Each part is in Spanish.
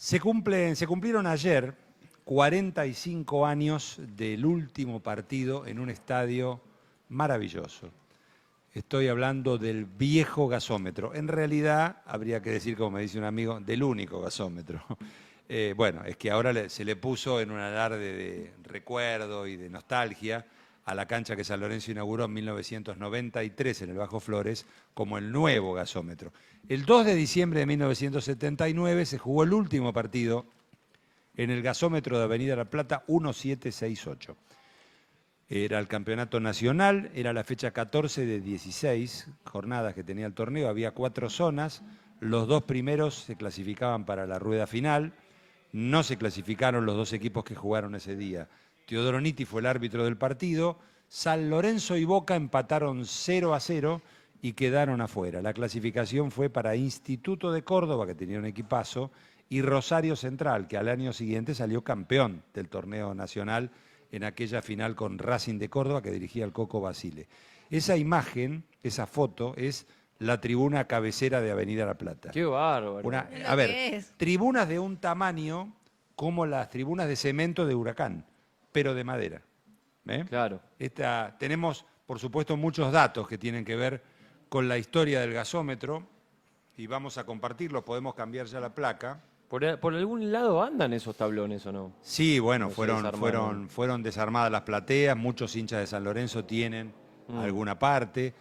Se cumplieron ayer 45 años del último partido en un estadio maravilloso. Estoy hablando del viejo gasómetro. En realidad, habría que decir, como me dice un amigo, del único gasómetro. Bueno, es que ahora se le puso en un alarde de recuerdo y de nostalgia a la cancha que San Lorenzo inauguró en 1993 en el Bajo Flores como el nuevo gasómetro. El 2 de diciembre de 1979 se jugó el último partido en el gasómetro de Avenida La Plata 1768. Era el campeonato nacional, era la fecha 14 de 16 jornadas que tenía el torneo, había 4 zonas, los 2 primeros se clasificaban para la rueda final, no se clasificaron los 2 equipos que jugaron ese día. Teodoro Nitti fue el árbitro del partido, San Lorenzo y Boca empataron 0-0 y quedaron afuera. La clasificación fue para Instituto de Córdoba, que tenía un equipazo, y Rosario Central, que al año siguiente salió campeón del torneo nacional en aquella final con Racing de Córdoba que dirigía el Coco Basile. Esa imagen, esa foto, es la tribuna cabecera de Avenida La Plata. ¡Qué bárbaro! A ver, tribunas de un tamaño como las tribunas de cemento de Huracán, pero de madera. Claro. Tenemos, por supuesto, muchos datos que tienen que ver con la historia del gasómetro y vamos a compartirlo, podemos cambiar ya la placa. ¿Por algún lado andan esos tablones o no? Sí, bueno, No fueron desarmadas las plateas, muchos hinchas de San Lorenzo tienen alguna parte.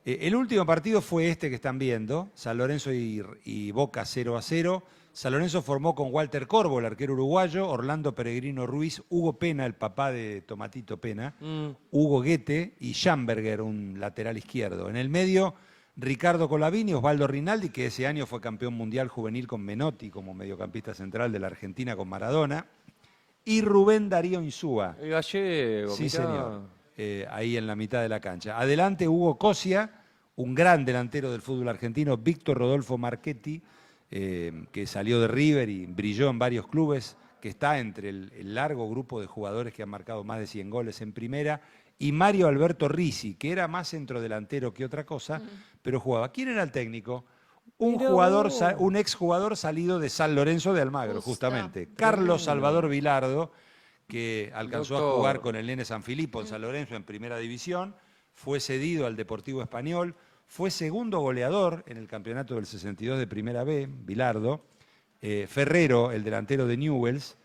El último partido fue este que están viendo, San Lorenzo y Boca 0-0. San Lorenzo formó con Walter Corvo, el arquero uruguayo, Orlando Peregrino Ruiz, Hugo Pena, el papá de Tomatito Pena, Hugo Guete y Schamberger, un lateral izquierdo. En el medio, Ricardo Colavini, Osvaldo Rinaldi, que ese año fue campeón mundial juvenil con Menotti como mediocampista central de la Argentina con Maradona, y Rubén Darío Insúa. El gallego, Sí, mirá. señor, ahí en la mitad de la cancha. Adelante Hugo Cosia, un gran delantero del fútbol argentino, Víctor Rodolfo Marchetti, que salió de River y brilló en varios clubes, que está entre el largo grupo de jugadores que han marcado más de 100 goles en primera, y Mario Alberto Risi, que era más centrodelantero que otra cosa, pero jugaba. ¿Quién era el técnico? Un exjugador salido de San Lorenzo de Almagro, justamente. Carlos Salvador Vilardo, que alcanzó a jugar con el Nene Sanfilippo en San Lorenzo en primera división, fue cedido al Deportivo Español, fue segundo goleador en el campeonato del 62 de Primera B, Vilardo. Ferrero, el delantero de Newell's,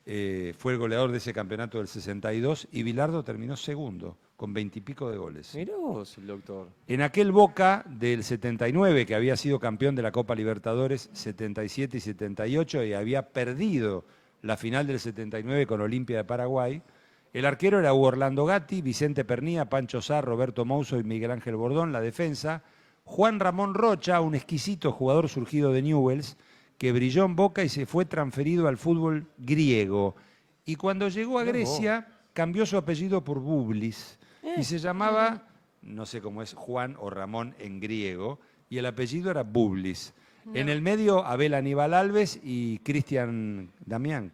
fue el goleador de ese campeonato del 62 y Vilardo terminó segundo, con 20 y pico de goles. Mirá vos, el doctor. En aquel Boca del 79, que había sido campeón de la Copa Libertadores 77 y 78 y había perdido la final del 79 con Olimpia de Paraguay, el arquero era Hugo Orlando Gatti, Vicente Pernía, Pancho Sá, Roberto Mouso y Miguel Ángel Bordón, la defensa. Juan Ramón Rocha, un exquisito jugador surgido de Newell's, que brilló en Boca y se fue transferido al fútbol griego. Y cuando llegó a Grecia, cambió su apellido por Bublis y se llamaba, no sé cómo es, Juan o Ramón en griego, y el apellido era Bublis. En el medio, Abel Aníbal Alves y Cristian Damián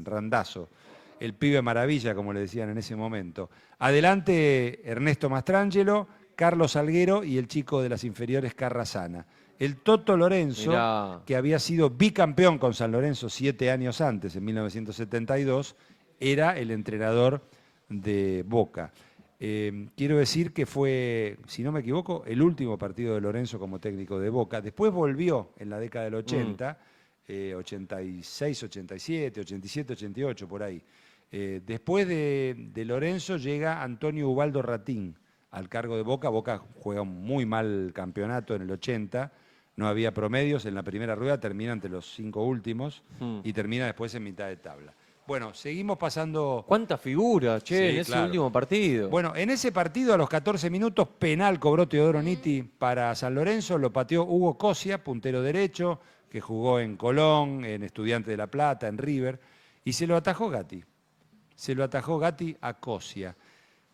Randazzo, el pibe maravilla, como le decían en ese momento. Adelante, Ernesto Mastrangelo, Carlos Salguero y el chico de las inferiores, Carrasana. El Toto Lorenzo, Mirá. que había sido bicampeón con San Lorenzo 7 años antes, en 1972, era el entrenador de Boca. Quiero decir que fue, si no me equivoco, el último partido de Lorenzo como técnico de Boca. Después volvió en la década del 80, 86, 87, 87, 88, por ahí. Después de Lorenzo llega Antonio Ubaldo Ratín al cargo de Boca. Boca juega un muy mal campeonato en el 80, no había promedios, en la primera rueda termina entre los 5 últimos y termina después en mitad de tabla. Bueno, seguimos pasando... ¿Cuántas figuras, che, Sí, en ese claro. último partido? Bueno, en ese partido a los 14 minutos, penal cobró Teodoro Nitti para San Lorenzo, lo pateó Hugo Cosia, puntero derecho, que jugó en Colón, en Estudiantes de La Plata, en River, y se lo atajó Gatti. Se lo atajó Gatti a Cosia.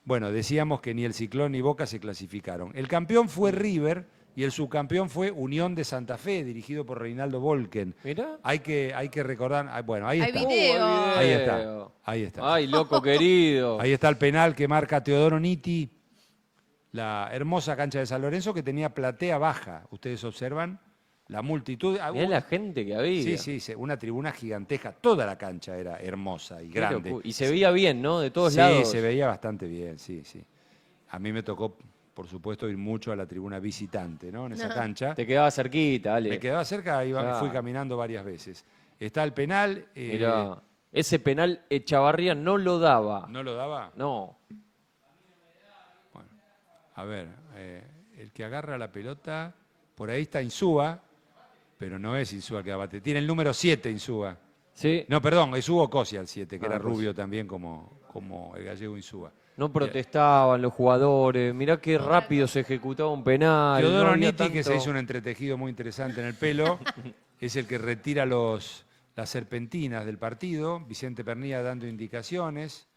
Bueno, decíamos que ni el Ciclón ni Boca se clasificaron. El campeón fue River y el subcampeón fue Unión de Santa Fe, dirigido por Reinaldo Volken. Mirá. Hay que recordar, bueno, ahí está. video. Ahí está, ahí está. Ay, loco querido. Ahí está el penal que marca Teodoro Nitti, la hermosa cancha de San Lorenzo que tenía platea baja. Ustedes observan, La multitud. Mirá la gente que había. Sí, una tribuna gigantesca. Toda la cancha era hermosa y Qué grande. locura. Y se veía bien, ¿no? De todos Sí, lados. se veía bastante bien, sí. A mí me tocó, por supuesto, ir mucho a la tribuna visitante, ¿no? En esa cancha. Te quedaba cerquita, Ale. Me quedaba cerca, fui Claro. caminando varias veces. Está el penal. Mirá, ese penal Echavarría no lo daba. ¿No lo daba? No. Bueno, a ver, el que agarra la pelota, por ahí está Insúa, pero no es Insúa el que abate. Tiene el número 7 Insúa. Sí. No, perdón, es Hugo Cosia el 7, que era Cosia. rubio también como el gallego Insúa. No protestaban los jugadores. Mirá qué rápido se ejecutaba un penal. Teodoro no había Nitti, que se tanto- hizo un entretejido muy interesante en el pelo, es el que retira las serpentinas del partido. Vicente Pernilla dando indicaciones.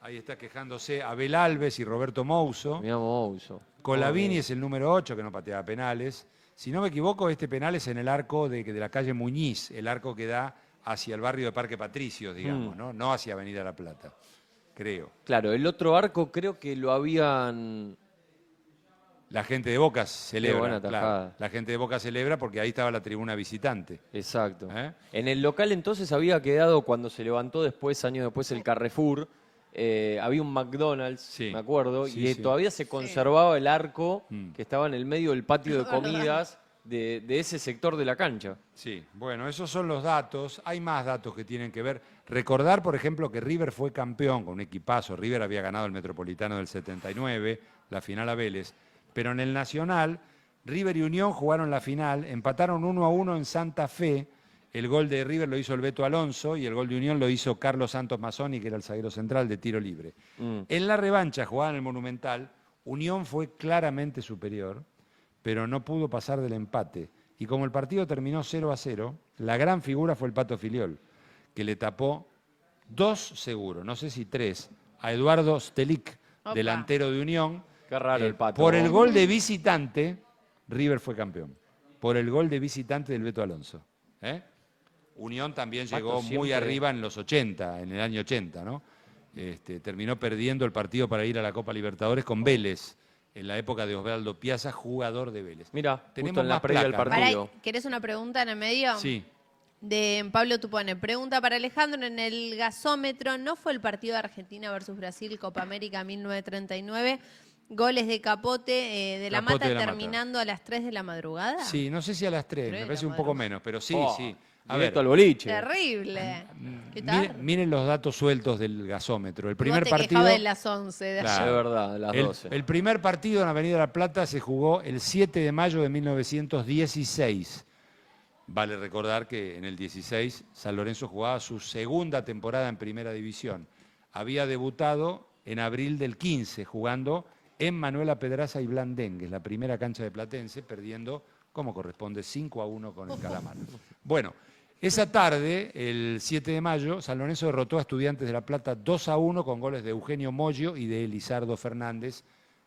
Ahí está quejándose Abel Alves y Roberto Mouso. Mirá Mouso. Colavini es el número 8, que no pateaba penales. Si no me equivoco, este penal es en el arco de la calle Muñiz, el arco que da hacia el barrio de Parque Patricios, digamos, no hacia Avenida La Plata, creo. Claro, el otro arco creo que lo habían... La gente de Boca celebra, buena tajada. claro. La gente de Boca celebra porque ahí estaba la tribuna visitante. Exacto. ¿Eh? En el local entonces había quedado, cuando se levantó después, años después, el Carrefour, había un McDonald's, Sí. me acuerdo, Sí, y sí. todavía se conservaba el arco que estaba en el medio del patio de Es verdad. comidas de ese sector de la cancha. Sí, bueno, esos son los datos. Hay más datos que tienen que ver. Recordar, por ejemplo, que River fue campeón con un equipazo. River había ganado el Metropolitano del 79, la final a Vélez. Pero en el Nacional, River y Unión jugaron la final, empataron 1-1 en Santa Fe. El gol de River lo hizo el Beto Alonso y el gol de Unión lo hizo Carlos Santos Mazzoni, que era el zaguero central de tiro libre. En la revancha, jugada en el Monumental, Unión fue claramente superior, pero no pudo pasar del empate. Y como el partido terminó 0-0, la gran figura fue el Pato Filiol, que le tapó 2 seguros, no sé si 3, a Eduardo Stelic, Opa. delantero de Unión. Qué raro el Pato. Por el ¿no? gol de visitante, River fue campeón. Por el gol de visitante del Beto Alonso. ¿Eh? Unión también Pato llegó muy siempre- arriba en los 80, en el año 80, ¿no? Terminó perdiendo el partido para ir a la Copa Libertadores con Vélez, en la época de Osvaldo Piazza, jugador de Vélez. Mira, Tenemos justo en la más previa del placas, ¿no? partido. ¿Querés una pregunta en el medio? Sí. De Pablo Tupone. Pregunta para Alejandro, en el gasómetro, ¿no fue el partido de Argentina versus Brasil, Copa América 1939? Goles de Capote de la Capote Mata de la Mata. terminando a las 3 de la madrugada. Sí, no sé si a las 3, Tres me de parece la un poco madrugada. menos, pero sí, Oh, sí. A directo ver, al boliche. Terrible. ¿Qué tal? miren los datos sueltos del gasómetro. El primer Vos te partido... quejabas de las 11 de Claro. ayer. Es verdad, a las 12. El primer partido en Avenida La Plata se jugó el 7 de mayo de 1916. Vale recordar que en el 16 San Lorenzo jugaba su segunda temporada en Primera División. Había debutado en abril del 15 jugando en Manuela Pedraza y Blandengues, la primera cancha de Platense, perdiendo, como corresponde, 5-1 con el Calamar. Bueno, esa tarde, el 7 de mayo, San Lorenzo derrotó a Estudiantes de La Plata 2-1 con goles de Eugenio Moyo y de Elizardo Fernández,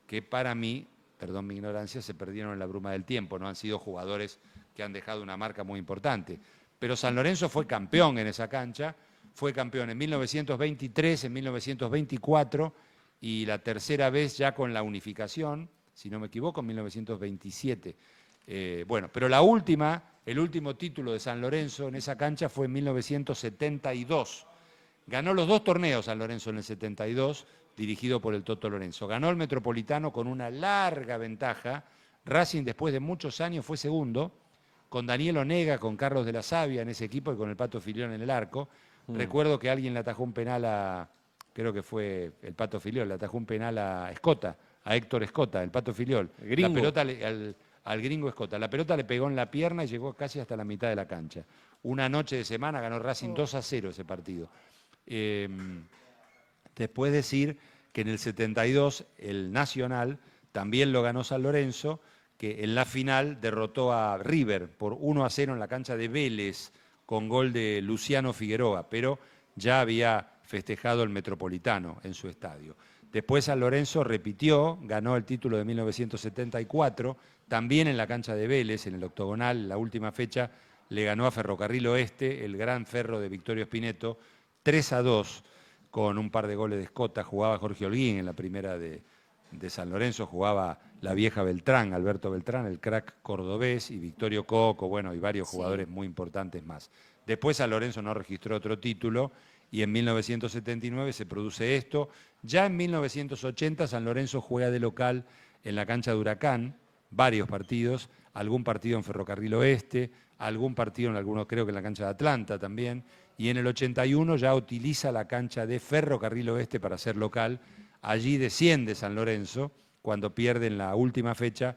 que para mí, perdón mi ignorancia, se perdieron en la bruma del tiempo, no han sido jugadores que han dejado una marca muy importante. Pero San Lorenzo fue campeón en esa cancha, fue campeón en 1923, en 1924 y la tercera vez ya con la unificación, si no me equivoco, en 1927. Bueno, pero el último título de San Lorenzo en esa cancha fue en 1972. Ganó los 2 torneos San Lorenzo en el 72, dirigido por el Toto Lorenzo. Ganó el Metropolitano con una larga ventaja. Racing, después de muchos años, fue segundo, con Daniel Onega, con Carlos de la Savia en ese equipo y con el Pato Filiol en el arco. Recuerdo que alguien le atajó un penal creo que fue el Pato Filiol, le atajó un penal a Escota, a Héctor Escota, el Pato Filiol. El gringo. La pelota al gringo Escota. La pelota le pegó en la pierna y llegó casi hasta la mitad de la cancha. Una noche de semana ganó Racing 2-0 ese partido. Después decir que en el 72 el Nacional también lo ganó San Lorenzo, que en la final derrotó a River por 1-0 en la cancha de Vélez con gol de Luciano Figueroa, pero ya había festejado el Metropolitano en su estadio. Después San Lorenzo repitió, ganó el título de 1974, también en la cancha de Vélez, en el octogonal, la última fecha, le ganó a Ferrocarril Oeste, el gran ferro de Victorio Spineto, 3-2, con un par de goles de Escota, jugaba Jorge Holguín en la primera de de San Lorenzo jugaba la vieja Beltrán, Alberto Beltrán, el crack cordobés, y Victorio Coco, bueno, y varios jugadores muy importantes más. Después San Lorenzo no registró otro título y en 1979 se produce esto. Ya en 1980 San Lorenzo juega de local en la cancha de Huracán, varios partidos, algún partido en Ferrocarril Oeste, algún partido en alguno, creo que en la cancha de Atlanta también, y en el 81 ya utiliza la cancha de Ferrocarril Oeste para ser local. Allí desciende San Lorenzo cuando pierde en la última fecha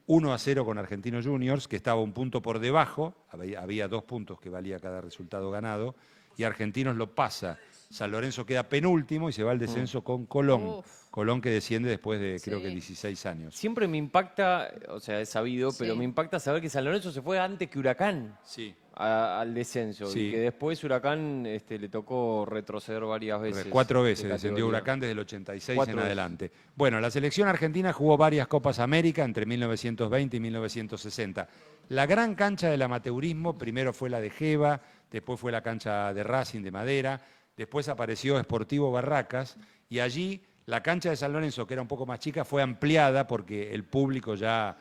1-0 con Argentinos Juniors, que estaba un punto por debajo, había 2 puntos que valía cada resultado ganado, y Argentinos lo pasa. San Lorenzo queda penúltimo y se va al descenso con Colón. Uf. Colón que desciende después de creo Sí. que 16 años. Siempre me impacta, o sea, es sabido, Sí. pero me impacta saber que San Lorenzo se fue antes que Huracán Sí. al descenso. Sí. Y que después Huracán le tocó retroceder varias veces. 4 veces de descendió categoría. Huracán desde el 86 4 en veces. adelante. Bueno, la selección argentina jugó varias Copas América entre 1920 y 1960. La gran cancha del amateurismo primero fue la de Geva, después fue la cancha de Racing de Madera, después apareció Sportivo Barracas y allí la cancha de San Lorenzo, que era un poco más chica, fue ampliada porque el público ya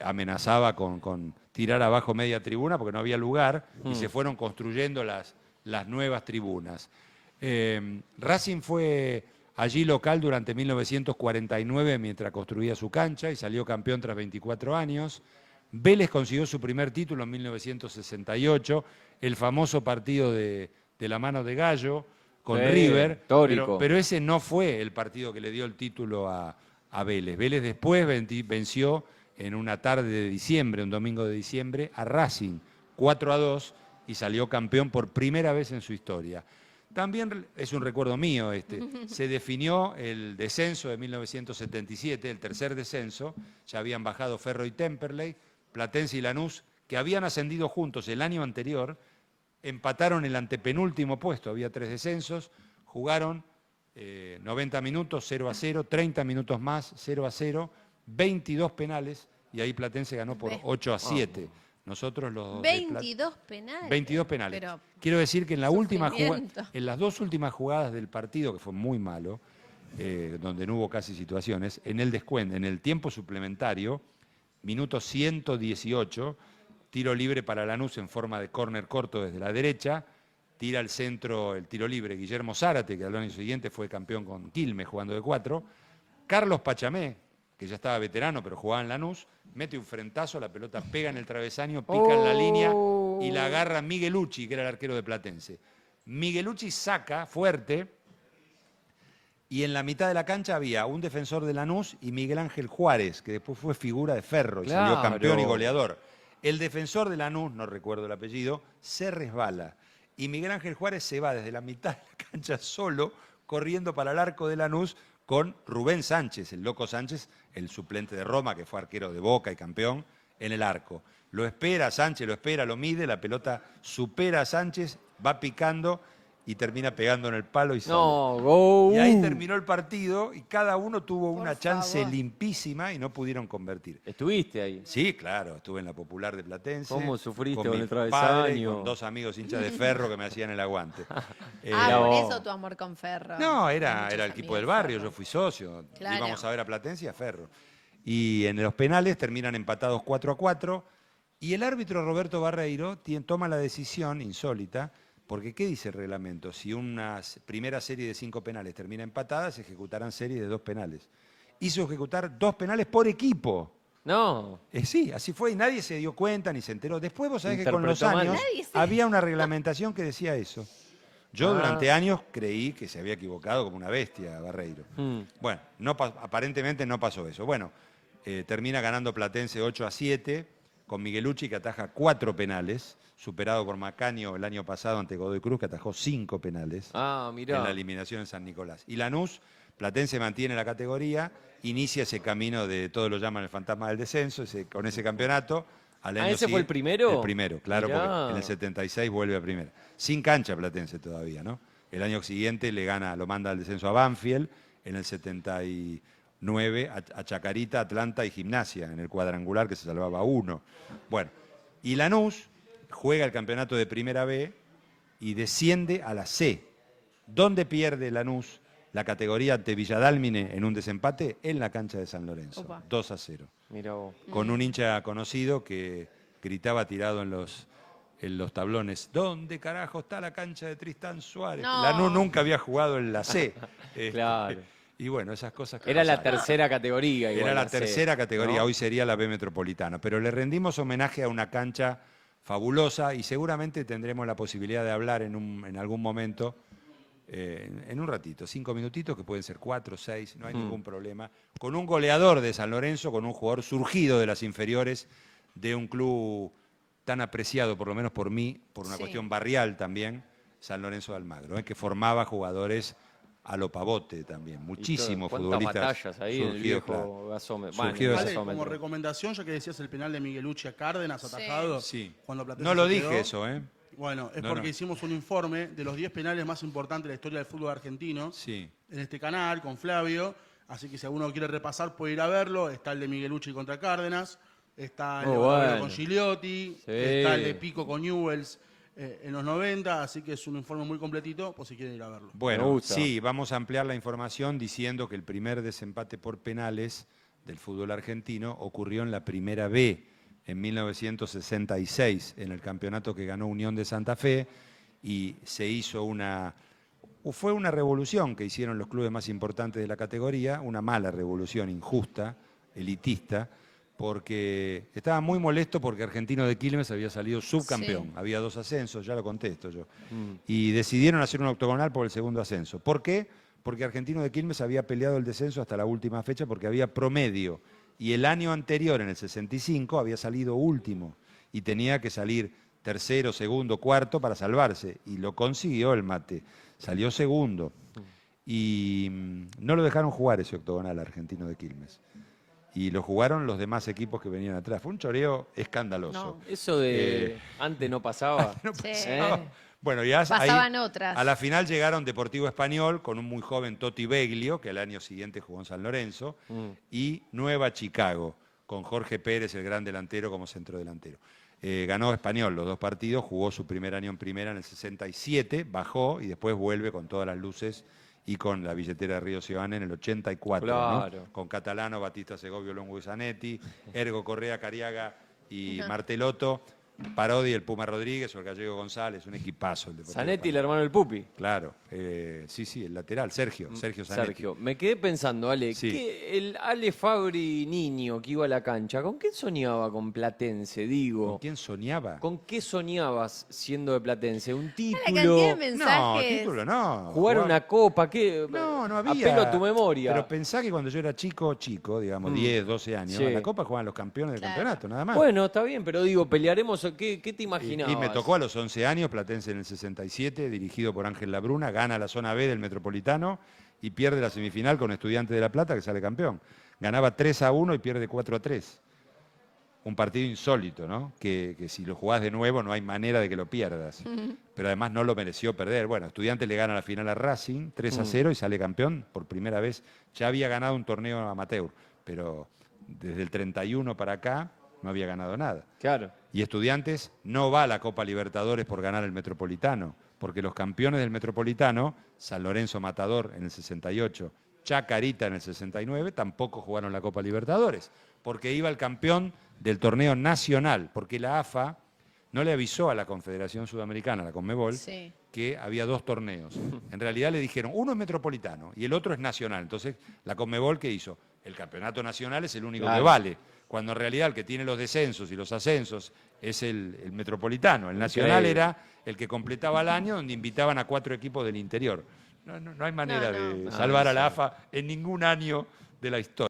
amenazaba con tirar abajo media tribuna porque no había lugar y se fueron construyendo las nuevas tribunas. Racing fue allí local durante 1949 mientras construía su cancha y salió campeón tras 24 años. Vélez consiguió su primer título en 1968, el famoso partido de la mano de Gallo con Sí, River, histórico. pero ese no fue el partido que le dio el título a Vélez. Vélez después venció en una tarde de diciembre, un domingo de diciembre, a Racing 4-2 y salió campeón por primera vez en su historia. También es un recuerdo mío se definió el descenso de 1977, el tercer descenso, ya habían bajado Ferro y Temperley, Platense y Lanús, que habían ascendido juntos el año anterior, empataron el antepenúltimo puesto, había 3 descensos, jugaron 90 minutos, 0-0, 30 minutos más, 0-0, 22 penales, y ahí Platense ganó por 8-7. Nosotros los 22 penales. 22 penales. Pero Quiero decir que en sufrimiento. en las 2 últimas jugadas del partido, que fue muy malo, donde no hubo casi situaciones, en el descuento, en el tiempo suplementario, minuto 118, tiro libre para Lanús en forma de córner corto desde la derecha, tira al centro el tiro libre Guillermo Zárate, que al año siguiente fue campeón con Quilmes jugando de 4, Carlos Pachamé, que ya estaba veterano pero jugaba en Lanús, mete un frentazo, la pelota pega en el travesaño, pica en la línea y la agarra Miguelucci, que era el arquero de Platense. Miguelucci saca fuerte y en la mitad de la cancha había un defensor de Lanús y Miguel Ángel Juárez, que después fue figura de Ferro y salió Claro. campeón y goleador. El defensor de Lanús, no recuerdo el apellido, se resbala y Miguel Ángel Juárez se va desde la mitad de la cancha solo, corriendo para el arco de Lanús con Rubén Sánchez, el Loco Sánchez, el suplente de Roma, que fue arquero de Boca y campeón, en el arco. Lo espera Sánchez, lo mide, la pelota supera a Sánchez, va picando y termina pegando en el palo y sale. No, go. Y ahí terminó el partido y cada uno tuvo Por una chance favor. limpísima y no pudieron convertir. Estuviste ahí. Sí, claro, estuve en la Popular de Platense. ¿Cómo sufriste con mi el padre y travesaño? con 2 amigos hinchas de Ferro que me hacían el aguante. Ah, por vos. eso tu amor con Ferro. No, era Muchos el equipo amigos del de barrio, Ferro. yo fui socio. Claro. Íbamos a ver a Platense y a Ferro. Y en los penales terminan empatados 4-4. Y el árbitro Roberto Barreiro toma la decisión insólita, porque ¿qué dice el reglamento? Si una primera serie de 5 penales termina empatada, se ejecutarán series de 2 penales. Hizo ejecutar 2 penales por equipo. No. Sí, así fue y nadie se dio cuenta ni se enteró. Después vos sabés que con los Interpretó mal. años Nadie se- había una reglamentación que decía eso. Yo Ah. durante años creí que se había equivocado como una bestia Barreiro. Bueno, aparentemente no pasó eso. Bueno, termina ganando Platense 8-7 con Miguelucci que ataja 4 penales, superado por Macaño el año pasado ante Godoy Cruz que atajó 5 penales Ah, mirá. en la eliminación en San Nicolás. Y Lanús, Platense mantiene la categoría, inicia ese camino de todos lo llaman el fantasma del descenso, con ese campeonato. Al año ¿ese fue el siguiente- primero? El primero, claro, Mirá. porque en el 76 vuelve a primera. Sin cancha Platense todavía, ¿no? El año siguiente lo manda al descenso a Banfield, en el 79 a Chacarita, Atlanta y Gimnasia, en el cuadrangular que se salvaba 1. Bueno, y Lanús juega el campeonato de Primera B y desciende a la C. ¿Dónde pierde Lanús la categoría ante Villadálmine en un desempate en la cancha de San Lorenzo, Opa. 2-0. Mira vos. Con un hincha conocido que gritaba tirado en los tablones, ¿dónde carajo está la cancha de Tristán Suárez? No. Lanús nunca había jugado en la C. Claro. Y bueno, esas cosas que Era la pasaron. tercera categoría. Igual, Era la C, tercera categoría, ¿no? hoy sería la B Metropolitana. Pero le rendimos homenaje a una cancha fabulosa y seguramente tendremos la posibilidad de hablar en algún momento, en un ratito, 5 minutitos, que pueden ser 4, 6, no hay ningún problema, con un goleador de San Lorenzo, con un jugador surgido de las inferiores de un club tan apreciado, por lo menos por mí, por una Sí. cuestión barrial también, San Lorenzo de Almagro, que formaba jugadores a lo pavote también, muchísimos ¿Cuántas futbolistas batallas ahí en el surgidos, viejo claro. gasómetro? Surgido de Vale, ese como gasómetro. recomendación, ya que decías el penal de Miguelucci a Cárdenas Sí. atajado, Sí. cuando Platense No lo se dije quedó. eso, ¿eh? Bueno, es No, porque no. hicimos un informe de los 10 penales más importantes de la historia del fútbol argentino Sí. en este canal con Flavio. Así que si alguno quiere repasar puede ir a verlo. Está el de Miguelucci contra Cárdenas, está el de Muy Barovero bueno. con Gigliotti, Sí. está el de Pico con Newells en los 90. Así que es un informe muy completito por si quieren ir a verlo. Me Bueno, gusta. sí, vamos a ampliar la información diciendo que el primer desempate por penales del fútbol argentino ocurrió en la Primera B en 1966, en el campeonato que ganó Unión de Santa Fe, y se hizo fue una revolución que hicieron los clubes más importantes de la categoría, una mala revolución, injusta, elitista, porque estaba muy molesto porque Argentino de Quilmes había salido subcampeón. Sí. Había 2 ascensos, ya lo contesto yo. Y decidieron hacer un octogonal por el segundo ascenso. ¿Por qué? Porque Argentino de Quilmes había peleado el descenso hasta la última fecha porque había promedio. Y el año anterior, en el 65, había salido último. Y tenía que salir tercero, segundo, cuarto para salvarse. Y lo consiguió el Mate. Salió segundo. Y no lo dejaron jugar ese octogonal Argentino de Quilmes. Y lo jugaron los demás equipos que venían atrás. Fue un choreo escandaloso. No. Eso de antes no pasaba. No Sí. pasaba. ¿Eh? Bueno, ya Pasaban ahí, otras. a la final llegaron Deportivo Español con un muy joven Toti Beglio, que al año siguiente jugó en San Lorenzo, y Nueva Chicago, con Jorge Pérez, el gran delantero, como centrodelantero. Ganó Español los 2 partidos, jugó su primer año en primera en el 67, bajó y después vuelve con todas las luces y con la billetera de Río Ciudadana en el 84, Claro. ¿no? Con Catalano, Batista Segovio, Longo y Zanetti, Ergo Correa, Cariaga y Martelotto, Parodi, el Puma Rodríguez o el Gallego González, un equipazo el Deportivo Zanetti, el Español. hermano del Pupi. Claro, sí, el lateral, Sergio Zanetti. Sergio, me quedé pensando, Ale, Sí. que el Ale Fabri niño que iba a la cancha, ¿con qué soñaba con Platense? Digo, ¿Con quién soñaba? ¿con qué soñabas siendo de Platense? ¿Un La cantidad de título? mensajes. No, título no. ¿Jugar Jugaba- una copa? ¿Qué? No, no había. Apelo a tu memoria. Pero pensá que cuando yo era chico, digamos, 10, 12 años, Sí. a la Copa jugaban los campeones del Claro. campeonato, nada más. Bueno, está bien, pero digo, pelearemos. ¿Qué te Y imaginabas? me tocó a los 11 años, Platense en el 67, dirigido por Ángel Labruna, gana la zona B del Metropolitano y pierde la semifinal con Estudiantes de La Plata, que sale campeón. Ganaba 3-1 y pierde 4-3. Un partido insólito, ¿no? Que si lo jugás de nuevo no hay manera de que lo pierdas. Pero además no lo mereció perder. Bueno, Estudiantes le gana la final a Racing, 3-0 y sale campeón por primera vez. Ya había ganado un torneo amateur, pero desde el 31 para acá no había ganado nada. Claro. Y Estudiantes no va a la Copa Libertadores por ganar el Metropolitano, porque los campeones del Metropolitano, San Lorenzo Matador en el 68, Chacarita en el 69, tampoco jugaron la Copa Libertadores, porque iba el campeón del torneo nacional, porque la AFA no le avisó a la Confederación Sudamericana, la Conmebol, Sí. que había 2 torneos. En realidad le dijeron, uno es metropolitano y el otro es nacional. Entonces, la Conmebol, ¿qué hizo? El campeonato nacional es el único Claro. que vale, cuando en realidad el que tiene los descensos y los ascensos es el metropolitano. El nacional Increíble. era el que completaba el año, donde invitaban a 4 equipos del interior. No hay manera No, no. de No, salvar a la sí. AFA en ningún año de la historia.